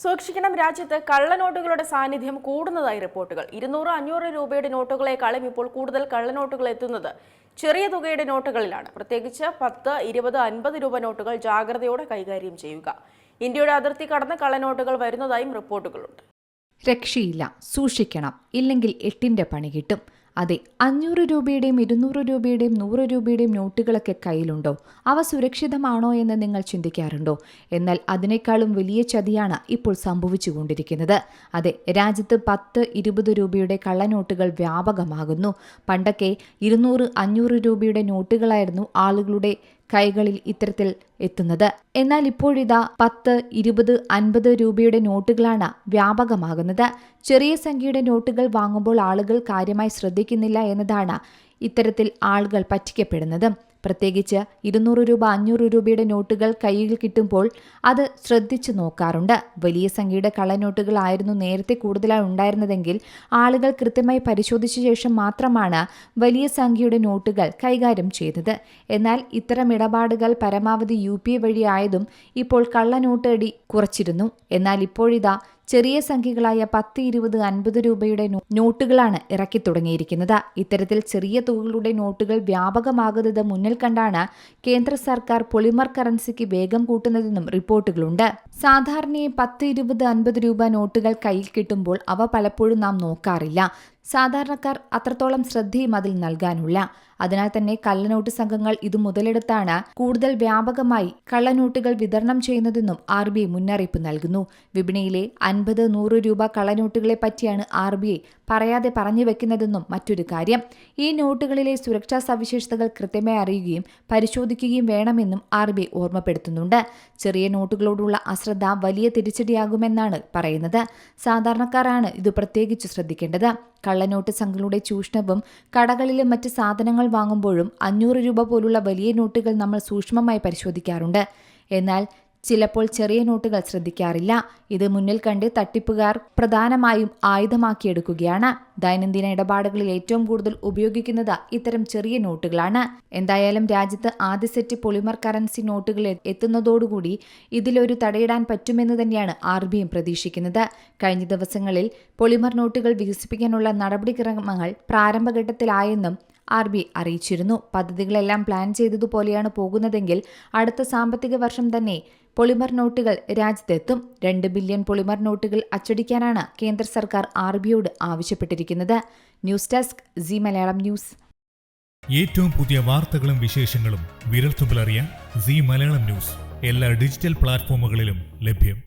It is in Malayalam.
സൂക്ഷിക്കണം, രാജ്യത്ത് കള്ളനോട്ടുകളുടെ സാന്നിധ്യം കൂടുന്നതായി റിപ്പോർട്ടുകൾ. 200-500 രൂപയുടെ നോട്ടുകളെക്കാളും ഇപ്പോൾ കൂടുതൽ കള്ളനോട്ടുകൾ എത്തുന്നത് ചെറിയ തുകയുടെ നോട്ടുകളിലാണ്. പ്രത്യേകിച്ച് 10, 20, 50 രൂപ നോട്ടുകൾ ജാഗ്രതയോടെ കൈകാര്യം ചെയ്യുക. ഇന്ത്യയുടെ അതിർത്തി കടന്ന് കള്ളനോട്ടുകൾ വരുന്നതായും റിപ്പോർട്ടുകളുണ്ട്. രക്ഷയില്ല, സൂക്ഷിക്കണം, ഇല്ലെങ്കിൽ 8ന്റെ പണി കിട്ടും. അതെ, 500 രൂപയുടെയും 200 രൂപയുടെയും 100 രൂപയുടെയും നോട്ടുകളൊക്കെ കയ്യിലുണ്ടോ? അവ സുരക്ഷിതമാണോ എന്ന് നിങ്ങൾ ചിന്തിക്കാറുണ്ടോ? എന്നാൽ അതിനേക്കാളും വലിയ ചതിയാണ് ഇപ്പോൾ സംഭവിച്ചുകൊണ്ടിരിക്കുന്നത്. അതെ, രാജ്യത്ത് 10, 20 രൂപയുടെ കള്ളനോട്ടുകൾ വ്യാപകമാകുന്നു. പണ്ടൊക്കെ 200, 500 രൂപയുടെ നോട്ടുകളായിരുന്നു ആളുകളുടെ കൈകളിൽ ഇത്തരത്തിൽ എത്തുന്നത്. എന്നാൽ ഇപ്പോഴിതാ 10, 20, 50 രൂപയുടെ നോട്ടുകളാണ് വ്യാപകമാകുന്നത്. ചെറിയ സംഖ്യയുടെ നോട്ടുകൾ വാങ്ങുമ്പോൾ ആളുകൾ കാര്യമായി ശ്രദ്ധിക്കുന്നില്ല എന്നതാണ് ഇത്തരത്തിൽ ആളുകൾ പറ്റിക്കപ്പെടുന്നത്. പ്രത്യേകിച്ച് 200 രൂപ, 500 രൂപയുടെ നോട്ടുകൾ കയ്യിൽ കിട്ടുമ്പോൾ അത് ശ്രദ്ധിച്ചു നോക്കാറുണ്ട്. വലിയ സംഖ്യയുടെ കള്ളനോട്ടുകളായിരുന്നു നേരത്തെ കൂടുതലായി ഉണ്ടായിരുന്നതെങ്കിൽ ആളുകൾ കൃത്യമായി പരിശോധിച്ച ശേഷം മാത്രമാണ് വലിയ സംഖ്യയുടെ നോട്ടുകൾ കൈകാര്യം ചെയ്തത്. എന്നാൽ ഇത്തരം ഇടപാടുകൾ പരമാവധി UPI വഴിയായതും ഇപ്പോൾ കള്ളനോട്ട് അടി കുറച്ചിരുന്നു. എന്നാൽ ഇപ്പോഴിതാ ചെറിയ സംഖ്യകളായ 10, 20, 50 രൂപയുടെ നോട്ടുകളാണ് ഇറക്കി തുടങ്ങിയിരിക്കുന്നത്. ഇത്തരത്തിൽ ചെറിയ തുകകളുടെ നോട്ടുകൾ വ്യാപകമാകുന്നത് മുന്നിൽ കണ്ടാണ് കേന്ദ്ര സർക്കാർ പൊളിമർ കറൻസിക്ക് വേഗം കൂട്ടുന്നതെന്നും റിപ്പോർട്ടുകളുണ്ട്. സാധാരണയായി 10, 20, 50 രൂപ നോട്ടുകൾ കയ്യിൽ കിട്ടുമ്പോൾ അവ പലപ്പോഴും നാം നോക്കാറില്ല. സാധാരണക്കാർ അത്രത്തോളം ശ്രദ്ധയും അതിൽ നൽകാനുള്ള. അതിനാൽ തന്നെ കള്ളനോട്ട് സംഘങ്ങൾ ഇത് മുതലെടുത്താണ് കൂടുതൽ വ്യാപകമായി കള്ളനോട്ടുകൾ വിതരണം ചെയ്യുന്നതെന്നും RBI മുന്നറിയിപ്പ് നൽകുന്നു. വിപണിയിലെ 50, 100 രൂപ കള്ളനോട്ടുകളെ പറ്റിയാണ് RBI പറയാതെ പറഞ്ഞു വെക്കുന്നതെന്നും മറ്റൊരു കാര്യം. ഈ നോട്ടുകളിലെ സുരക്ഷാ സവിശേഷതകൾ കൃത്യമായി അറിയുകയും പരിശോധിക്കുകയും വേണമെന്നും RBI ഓർമ്മപ്പെടുത്തുന്നുണ്ട്. ചെറിയ നോട്ടുകളോടുള്ള അശ്രദ്ധ വലിയ തിരിച്ചടിയാകുമെന്നാണ് പറയുന്നത്. സാധാരണക്കാരാണ് ഇത് പ്രത്യേകിച്ച് ശ്രദ്ധിക്കേണ്ടത്. കള്ളനോട്ട് സംഘങ്ങളുടെ ചൂഷണവും കടകളിലും മറ്റ് സാധനങ്ങൾ വാങ്ങുമ്പോഴും 500 രൂപ പോലുള്ള വലിയ നോട്ടുകൾ നമ്മൾ സൂക്ഷ്മമായി പരിശോധിക്കാറുണ്ട്. എന്നാൽ ചിലപ്പോൾ ചെറിയ നോട്ടുകൾ ശ്രദ്ധിക്കാറില്ല. ഇത് മുന്നിൽ കണ്ട് തട്ടിപ്പുകാർ പ്രധാനമായും ആയുധമാക്കിയെടുക്കുകയാണ്. ദൈനംദിന ഇടപാടുകളിൽ ഏറ്റവും കൂടുതൽ ഉപയോഗിക്കുന്നത് ഇത്തരം ചെറിയ നോട്ടുകളാണ്. എന്തായാലും രാജ്യത്ത് ആദ്യ സെറ്റ് പൊളിമർ കറൻസി നോട്ടുകൾ എത്തുന്നതോടുകൂടി ഇതിലൊരു തടയിടാൻ പറ്റുമെന്ന് തന്നെയാണ് RBI പ്രതീക്ഷിക്കുന്നത്. കഴിഞ്ഞ ദിവസങ്ങളിൽ പൊളിമർ നോട്ടുകൾ വികസിപ്പിക്കാനുള്ള നടപടിക്രമങ്ങൾ പ്രാരംഭഘട്ടത്തിലായെന്നും RBI അറിയിച്ചിരുന്നു. പദ്ധതികളെല്ലാം പ്ലാൻ ചെയ്തതുപോലെയാണ് പോകുന്നതെങ്കിൽ അടുത്ത സാമ്പത്തിക വർഷം തന്നെ പൊളിമർ നോട്ടുകൾ രാജ്യത്തെത്തും. 2 ബില്യൺ പൊളിമർ നോട്ടുകൾ അച്ചടിക്കാനാണ് കേന്ദ്ര സർക്കാർ RBIയോട് ആവശ്യപ്പെട്ടിരിക്കുന്നത്. News desk C Malayalam news. ഏറ്റവും പുതിയ വാർത്തകളും വിശേഷങ്ങളും വിരൽത്തുമ്പിലറിയാൻ സി മലയാളം ന്യൂസ് എല്ലാ ഡിജിറ്റൽ പ്ലാറ്റ്ഫോമുകളിലും ലഭ്യം.